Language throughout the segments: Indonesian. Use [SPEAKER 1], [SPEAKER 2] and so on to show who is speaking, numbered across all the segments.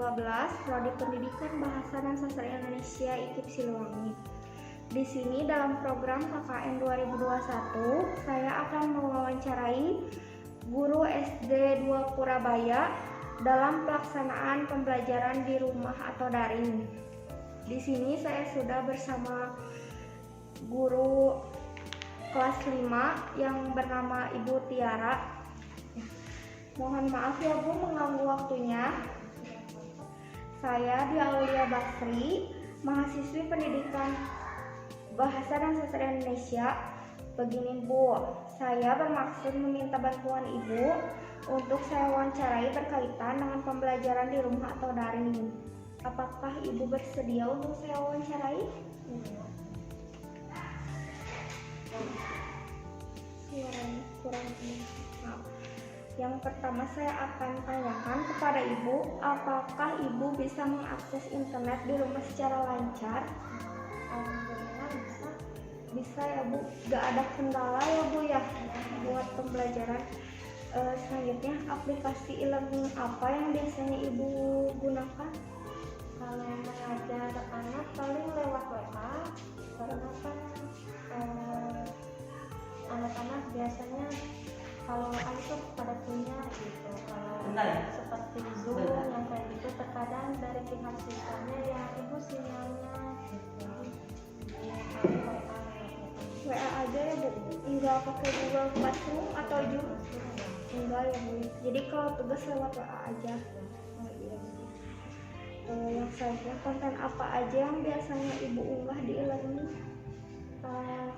[SPEAKER 1] 12, Prodi Pendidikan Bahasa dan Sastra Indonesia IKIP Siliwangi. Di sini dalam program KKN 2021, saya akan mewawancarai guru SD 2 Purabaya dalam pelaksanaan pembelajaran di rumah atau daring. Di sini saya sudah bersama guru kelas 5 yang bernama Ibu Tiara. Mohon maaf ya Bu mengganggu waktunya. Saya Aulia Basri, mahasiswi pendidikan Bahasa dan Sastra Indonesia. Begini Bu, saya bermaksud meminta bantuan Ibu untuk saya wawancarai berkaitan dengan pembelajaran di rumah atau daring. Apakah Ibu bersedia untuk saya wawancarai? Suaranya kurang maaf. Yang pertama saya akan tanyakan kepada Ibu, apakah Ibu bisa mengakses internet di rumah secara lancar?
[SPEAKER 2] Alhamdulillah bisa.
[SPEAKER 1] Bisa ya Bu, gak ada kendala ya Bu ya buat pembelajaran. Selanjutnya aplikasi e-learning apa yang biasanya Ibu gunakan?
[SPEAKER 2] Kalau mengajar anak paling lewat WA, karena kan anak-anak biasanya kalau iPad pada punya gitu. Kalau seperti Zoom yang kayak gitu terkadang dari pihak siswanya ya Ibu sinyalnya gitu.
[SPEAKER 1] WA aja ya Bu, enggak pakai Google Classroom atau Zoom? Enggak ya Bu, jadi kalau tugas lewat WA aja. Yang selanjutnya, konten apa aja yang biasanya Ibu unggah di e-learning?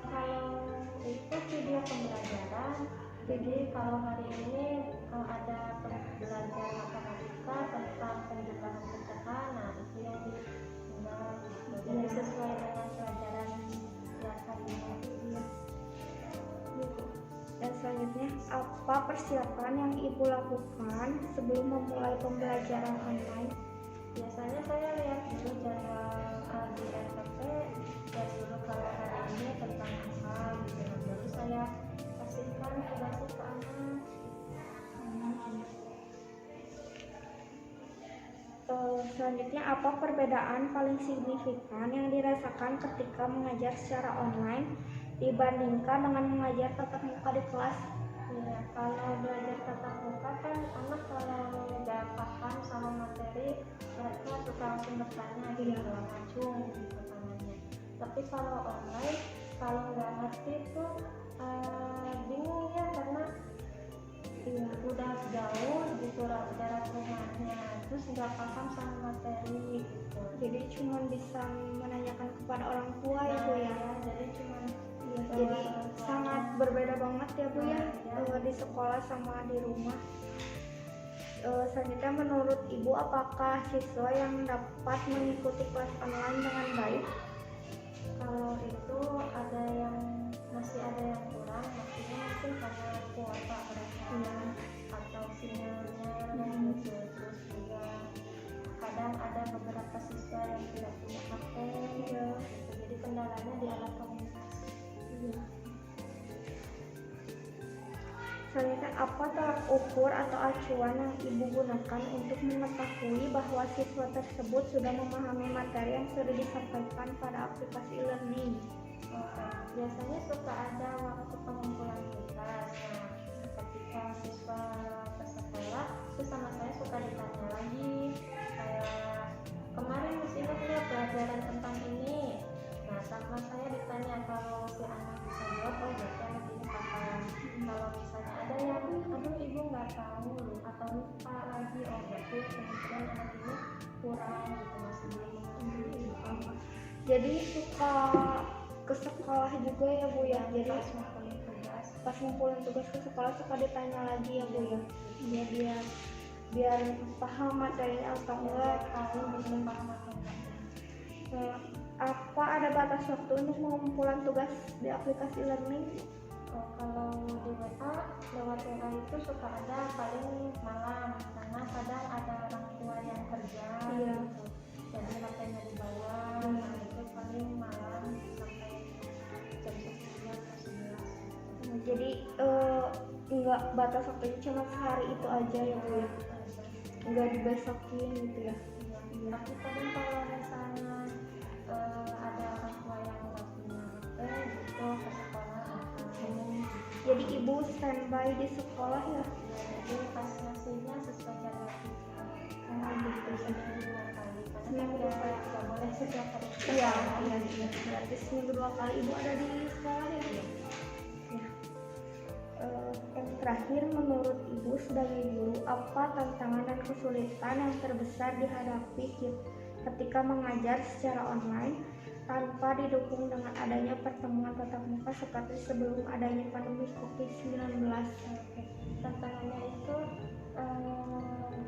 [SPEAKER 2] Kalau itu video pembelajaran, jadi kalau hari ini ada pembelajaran matematika tentang penjumlahan pecahan, nah itu yang diunggah gitu. Jadi sesuai dengan pelajaran yang hari ini.
[SPEAKER 1] Dan selanjutnya, apa persiapan yang Ibu lakukan sebelum memulai pembelajaran online?
[SPEAKER 2] Biasanya saya lihat dulu jadwal di RPP, lihat dulu kalau hari ini tentang apa gitu, baru saya kasihkan tugasnya ke anak.
[SPEAKER 1] Selanjutnya, apa perbedaan paling signifikan yang dirasakan ketika mengajar secara online dibandingkan dengan mengajar tatap muka di kelas?
[SPEAKER 2] Ya, kalau belajar tatap muka kan anak kalau nggak paham sama materi mereka suka langsung bertanya gitu, langsung gitu tangannya. Tapi kalau online kalau nggak ngerti tuh bingung ya, karena udah jauh gitu jarak rumahnya, terus nggak paham sama materi gitu.
[SPEAKER 1] Jadi cuma bisa menanyakan kepada orang tua ya Bu ya.
[SPEAKER 2] Jadi cuma
[SPEAKER 1] jadi sangat berbeda banget ya Bu ya, di sekolah sama di rumah. Selanjutnya, menurut Ibu apakah siswa yang dapat mengikuti kelas online dengan baik?
[SPEAKER 2] Kalau itu masih ada yang kurang, maksudnya mungkin karena kuota mereka atau sinyalnya gitu. Terus juga kadang ada beberapa siswa yang tidak punya HP gitu. Jadi kendalanya di alat komunikasi.
[SPEAKER 1] Selanjutnya, apa tolak ukur atau acuan yang Ibu gunakan untuk mengetahui bahwa siswa tersebut sudah memahami materi yang sudah disampaikan pada aplikasi e-learning?
[SPEAKER 2] Biasanya suka ada waktu pengumpulan tugas. Nah, ketika siswa ke sekolah, terus sama saya suka ditanya lagi, kayak kemarin di sini kita pelajaran tentang ini. Nah, sama saya ditanya, kalau si anak bisa jawab, oh berarti anak ini paham. Kalau misalnya ada yang, aduh ibu nggak tahu atau lupa lagi, oh berarti kemungkinan anak ini kurang gitu, masih belum.
[SPEAKER 1] Jadi suka ke sekolah juga ya Bu ya. Jadi pas ngumpulin tugas ke sekolah suka ditanya lagi ya Bu ya. Biar paham materinya atau enggak,
[SPEAKER 2] bisa paham atau enggak.
[SPEAKER 1] Apa ada batas waktu untuk pengumpulan tugas di aplikasi e-learning?
[SPEAKER 2] Kalau di WA, lewat WA itu suka ada paling malam, karena kadang ada orang tua yang kerja gitu. Jadi HP-nya dibawa, nah itu paling malam sampai jam 9 atau 11.
[SPEAKER 1] Jadi enggak batas waktunya, cuma sehari itu aja ya Bu ya, enggak dibesokin gitu ya. Jadi ibu standby di sekolah ya?
[SPEAKER 2] Jadi pas ngasihnya sesuai jadwal kita.
[SPEAKER 1] Gitu.
[SPEAKER 2] Seminggu 2 kali. Karena
[SPEAKER 1] Seminggu
[SPEAKER 2] kan
[SPEAKER 1] 2 kali.
[SPEAKER 2] nggak boleh setiap hari.
[SPEAKER 1] Iya. Berarti seminggu 2 kali ibu ada di sekolah ya? Ya. Yang terakhir, menurut ibu sebagai guru, apa tantangan dan kesulitan yang terbesar dihadapi ketika mengajar secara online tanpa didukung dengan adanya pertemuan tatap muka seperti sebelum adanya pandemi COVID-19?
[SPEAKER 2] Tantangannya itu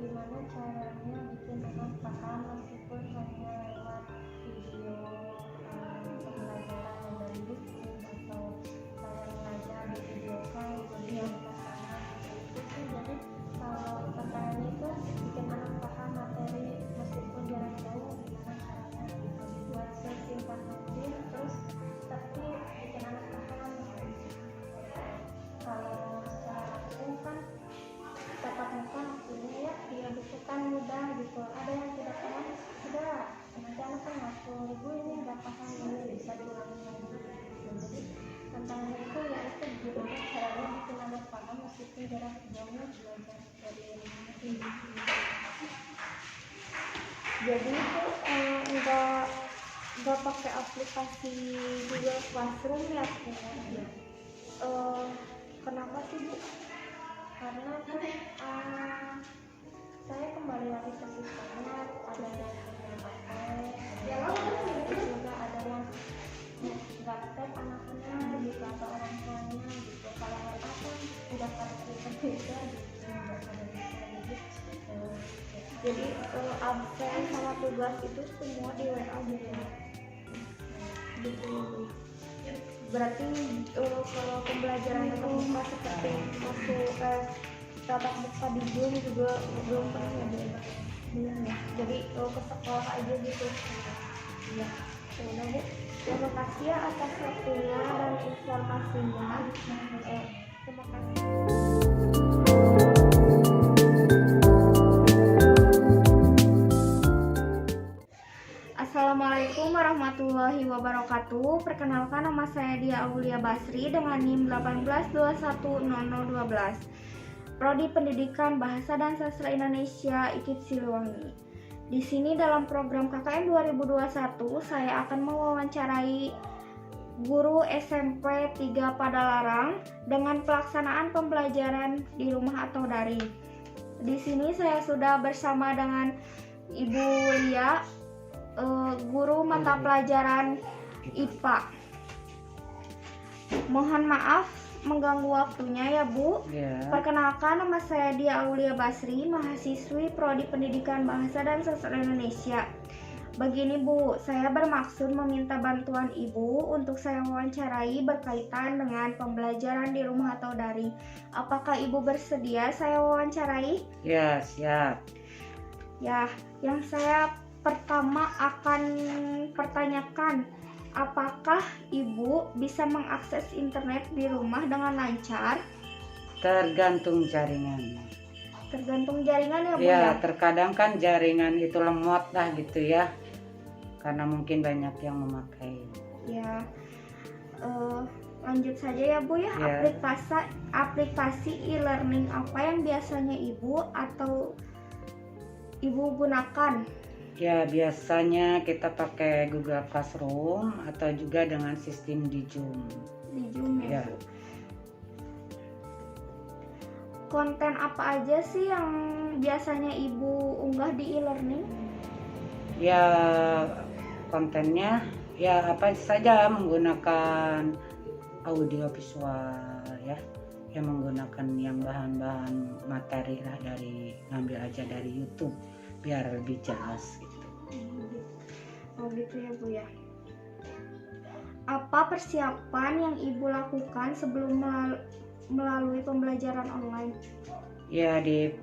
[SPEAKER 2] gimana caranya bikin anak paham meskipun hanya lewat video pembelajaran yang dari YouTube atau saya mengajar di video call kemudian pasangan itu sih. Jadi kalau tantangannya itu bikin anak paham materi meskipun jarak jauh, gimana caranya gitu dibuat sesingkat mungkin terus tapi bikin anak paham. Kalau secara langsung kan tatap muka maksudnya ya dia bukan mudah gitu, ada yang tidak paham sudah nanti anak kan ngatur ibu ini nggak paham ini bisa diulangi lagi gitu. Jadi tantangannya itu ya itu gimana caranya bikin anak paham meskipun jarak jauhnya belajar dari ini.
[SPEAKER 1] Jadi itu nggak pakai aplikasi Google Classroom ya? Kenapa sih Bu?
[SPEAKER 2] Karena kan saya kembali lagi ke sistemnya, ada yang punya pakai, terus juga ada yang gaptek anak-anak begitu atau orang tuanya gitu. Kalau WA kan udah pasti berbeda gitu, nggak ada bisa
[SPEAKER 1] Jadi absen sama tugas itu semua di WA gitu. Gitu. Berarti kalau pembelajaran tatap muka seperti masuk tatap muka di Zoom juga belum pernah ya Bu? Belum ya. Jadi ke sekolah aja gitu. Ya. Udah Bu. Terima kasih ya atas waktunya dan informasinya. Terima kasih. Assalamualaikum warahmatullahi wabarakatuh. Perkenalkan, nama saya Dia Aulia Basri dengan NIM 182100012. Prodi Pendidikan Bahasa dan Sastra Indonesia IKIP Siliwangi. Di sini dalam program KKN 2021 saya akan mewawancarai guru SMP 3 Padalarang dengan pelaksanaan pembelajaran di rumah atau daring. Di sini saya sudah bersama dengan Ibu Lia, guru mata pelajaran IPA. Mohon maaf mengganggu waktunya ya Bu.
[SPEAKER 3] Ya.
[SPEAKER 1] Perkenalkan, nama saya Dia Aulia Basri, mahasiswi Prodi Pendidikan Bahasa dan Sastra Indonesia. Begini Bu, saya bermaksud meminta bantuan Ibu untuk saya wawancarai berkaitan dengan pembelajaran di rumah atau daring. Apakah Ibu bersedia saya wawancarai?
[SPEAKER 3] Ya, siap.
[SPEAKER 1] Ya, yang saya pertama akan pertanyakan, apakah Ibu bisa mengakses internet di rumah dengan lancar?
[SPEAKER 3] Tergantung jaringan.
[SPEAKER 1] Tergantung jaringan ya Bu
[SPEAKER 3] Ya,
[SPEAKER 1] ya?
[SPEAKER 3] terkadang kan jaringan itu lemot lah gitu ya. Karena mungkin banyak yang memakai.
[SPEAKER 1] Ya, lanjut saja ya Bu ya.
[SPEAKER 3] Ya.
[SPEAKER 1] Aplikasi e-learning apa yang biasanya Ibu atau Ibu gunakan?
[SPEAKER 3] Ya, biasanya kita pakai Google Classroom atau juga dengan sistem di Zoom.
[SPEAKER 1] Di Zoom ya,
[SPEAKER 3] Ya.
[SPEAKER 1] Bu. Konten apa aja sih yang biasanya Ibu unggah di e-learning?
[SPEAKER 3] Ya, kontennya ya apa saja menggunakan audio visual ya. Yang menggunakan yang bahan-bahan materi lah ngambil aja dari YouTube biar lebih jelas gitu.
[SPEAKER 1] Oh gitu ya Bu ya. Apa persiapan yang Ibu lakukan sebelum melalui pembelajaran online?
[SPEAKER 3] Ya, yang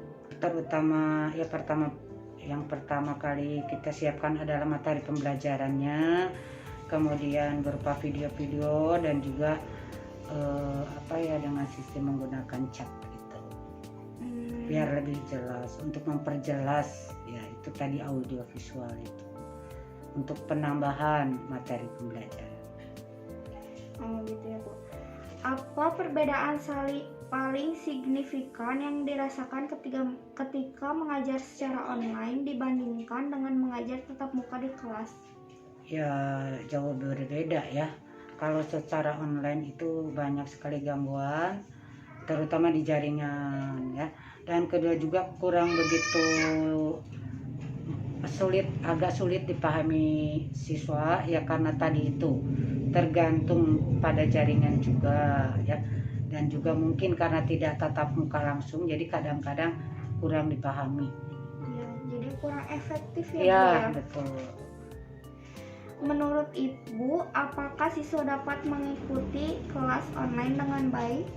[SPEAKER 3] pertama kali kita siapkan adalah materi pembelajarannya, kemudian berupa video-video dan juga dengan sistem menggunakan chat gitu. Biar lebih jelas, untuk memperjelas ya itu tadi audio visual itu untuk penambahan materi pembelajaran.
[SPEAKER 1] Oh gitu ya Bu. Apa perbedaan paling signifikan yang dirasakan ketika mengajar secara online dibandingkan dengan mengajar tatap muka di kelas?
[SPEAKER 3] Ya jauh berbeda ya. Kalau secara online itu banyak sekali gangguan, terutama di jaringan ya. Dan kedua juga kurang begitu agak sulit dipahami siswa ya, karena tadi itu tergantung pada jaringan juga ya. Dan juga mungkin karena tidak tatap muka langsung, jadi kadang-kadang kurang dipahami.
[SPEAKER 1] Ya, jadi kurang efektif ya, Bu,
[SPEAKER 3] Ya,
[SPEAKER 1] ya.
[SPEAKER 3] betul.
[SPEAKER 1] Menurut Ibu, apakah siswa dapat mengikuti kelas online dengan baik?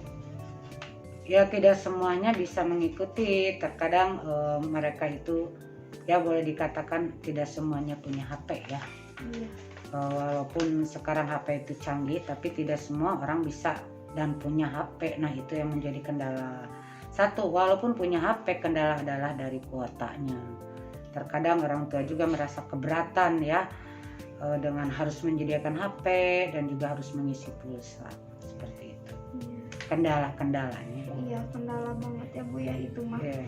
[SPEAKER 3] Ya tidak semuanya bisa mengikuti, terkadang mereka itu ya boleh dikatakan tidak semuanya punya HP ya.
[SPEAKER 1] Iya.
[SPEAKER 3] Walaupun sekarang HP itu canggih, tapi tidak semua orang bisa dan punya HP. Nah itu yang menjadi kendala. Satu, walaupun punya HP, kendala adalah dari kuotanya. Terkadang orang tua juga merasa keberatan ya, dengan harus menyediakan HP dan juga harus mengisi pulsa, seperti itu.
[SPEAKER 1] Iya.
[SPEAKER 3] Kendala-kendalanya.
[SPEAKER 1] Iya, kendala banget ya, Bu, ya itu mah.
[SPEAKER 3] Ya.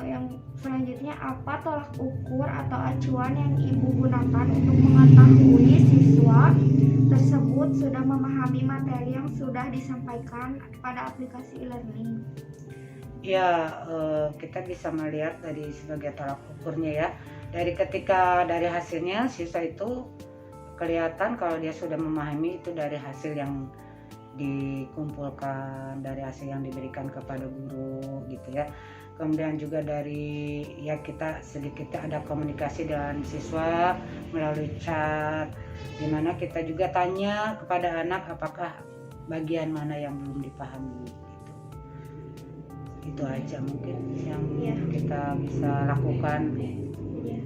[SPEAKER 1] Yang selanjutnya, apa tolak ukur atau acuan yang Ibu gunakan untuk mengetahui siswa tersebut sudah memahami materi yang sudah disampaikan pada aplikasi e-learning?
[SPEAKER 3] Ya, kita bisa melihat dari sebagai tolak ukurnya ya. Dari hasilnya siswa itu kelihatan kalau dia sudah memahami itu dari hasil yang dikumpulkan, dari hasil yang diberikan kepada guru gitu ya. Kemudian juga dari ya kita sedikit ada komunikasi dengan siswa melalui chat, dimana kita juga tanya kepada anak apakah bagian mana yang belum dipahami gitu. Itu aja mungkin yang kita bisa lakukan.
[SPEAKER 1] Ya.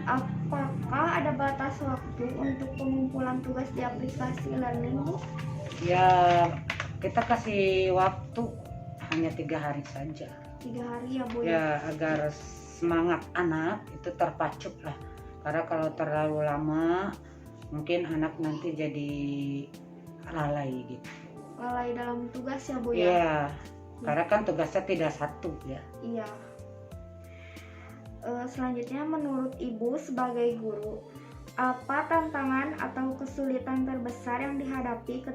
[SPEAKER 1] Apakah ada batas waktu untuk pengumpulan tugas di aplikasi e-learning, Bu?
[SPEAKER 3] Ya kita kasih waktu hanya 3 hari saja.
[SPEAKER 1] 3 hari ya, Bu?
[SPEAKER 3] Ya agar semangat anak itu terpacu lah. Karena kalau terlalu lama mungkin anak nanti jadi lalai gitu.
[SPEAKER 1] Lalai dalam tugas ya, Bu, ya?
[SPEAKER 3] Ya, karena kan tugasnya tidak satu ya.
[SPEAKER 1] Iya. Selanjutnya, menurut Ibu sebagai guru, apa tantangan atau kesulitan terbesar yang dihadapi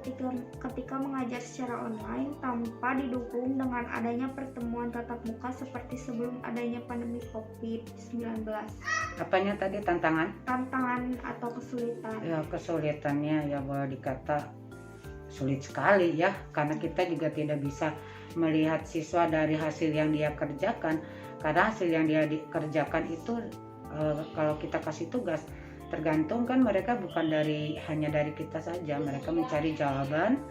[SPEAKER 1] ketika mengajar secara online tanpa didukung dengan adanya pertemuan tatap muka seperti sebelum adanya pandemi COVID-19?
[SPEAKER 3] Apanya tadi tantangan?
[SPEAKER 1] Tantangan atau kesulitan?
[SPEAKER 3] Ya kesulitannya ya boleh dikata sulit sekali ya, karena kita juga tidak bisa melihat siswa dari hasil yang dia kerjakan. Karena hasil yang dia kerjakan itu kalau kita kasih tugas tergantung kan, mereka bukan hanya dari kita saja, mereka mencari jawaban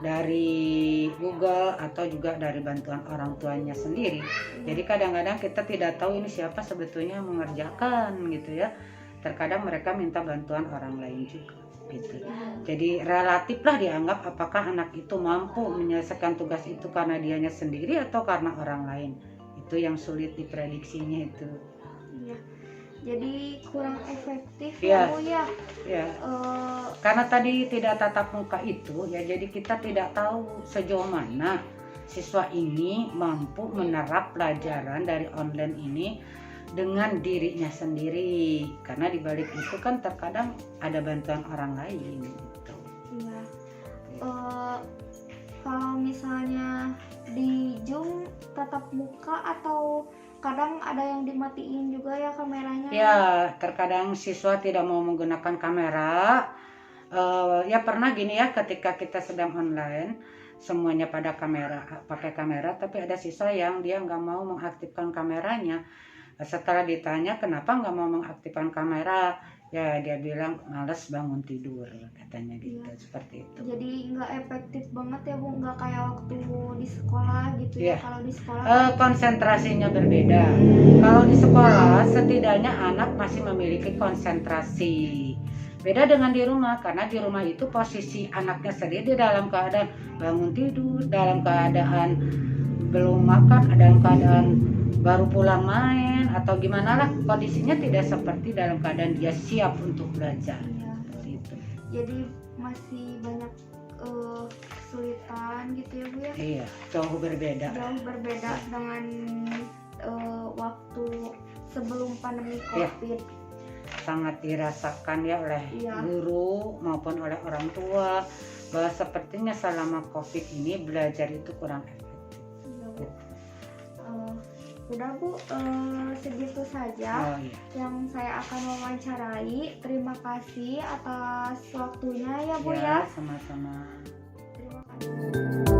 [SPEAKER 3] dari Google atau juga dari bantuan orang tuanya sendiri. Jadi kadang-kadang kita tidak tahu ini siapa sebetulnya yang mengerjakan gitu ya. Terkadang mereka minta bantuan orang lain juga gitu. Jadi relatiflah dianggap apakah anak itu mampu menyelesaikan tugas itu karena dianya sendiri atau karena orang lain. Itu yang sulit diprediksinya itu.
[SPEAKER 1] Iya. Jadi kurang efektif
[SPEAKER 3] ya,
[SPEAKER 1] Bu ya.
[SPEAKER 3] Ya. Karena tadi tidak tatap muka itu ya, jadi kita tidak tahu sejauh mana siswa ini mampu menerap pelajaran dari online ini dengan dirinya sendiri. Karena di balik itu kan terkadang ada bantuan orang lain gitu.
[SPEAKER 1] Iya. Kalau misalnya di Zoom tatap muka atau kadang ada yang dimatiin juga ya kameranya?
[SPEAKER 3] Ya, terkadang siswa tidak mau menggunakan kamera. Ya pernah gini ya, ketika kita sedang online, semuanya pakai kamera, tapi ada siswa yang dia nggak mau mengaktifkan kameranya. Setelah ditanya kenapa nggak mau mengaktifkan kamera, ya dia bilang males bangun tidur, katanya gitu. Ya. Seperti itu.
[SPEAKER 1] Jadi nggak efektif banget ya Bu, nggak kayak waktu di sekolah gitu ya. Kalau di sekolah
[SPEAKER 3] konsentrasinya berbeda. Kalau di sekolah setidaknya anak masih memiliki konsentrasi. Beda dengan di rumah, karena di rumah itu posisi anaknya sendiri dalam keadaan bangun tidur, dalam keadaan belum makan, dalam keadaan baru pulang main atau gimana lah, kondisinya tidak seperti dalam keadaan dia siap untuk belajar.
[SPEAKER 1] Ya.
[SPEAKER 3] Seperti itu.
[SPEAKER 1] jadi masih banyak kesulitan gitu ya Bu ya.
[SPEAKER 3] Iya, jauh berbeda.
[SPEAKER 1] Jauh berbeda dengan waktu sebelum pandemi
[SPEAKER 3] Iya.
[SPEAKER 1] COVID.
[SPEAKER 3] Sangat dirasakan ya oleh
[SPEAKER 1] Iya.
[SPEAKER 3] guru maupun oleh orang tua bahwa sepertinya selama COVID ini belajar itu kurang efektif.
[SPEAKER 1] Iya, Bu. Udah Bu, segitu saja
[SPEAKER 3] Oh iya.
[SPEAKER 1] yang saya akan wawancarai. Terima kasih atas waktunya ya Bu
[SPEAKER 3] Ya,
[SPEAKER 1] ya.
[SPEAKER 3] sama-sama.
[SPEAKER 1] Terima kasih.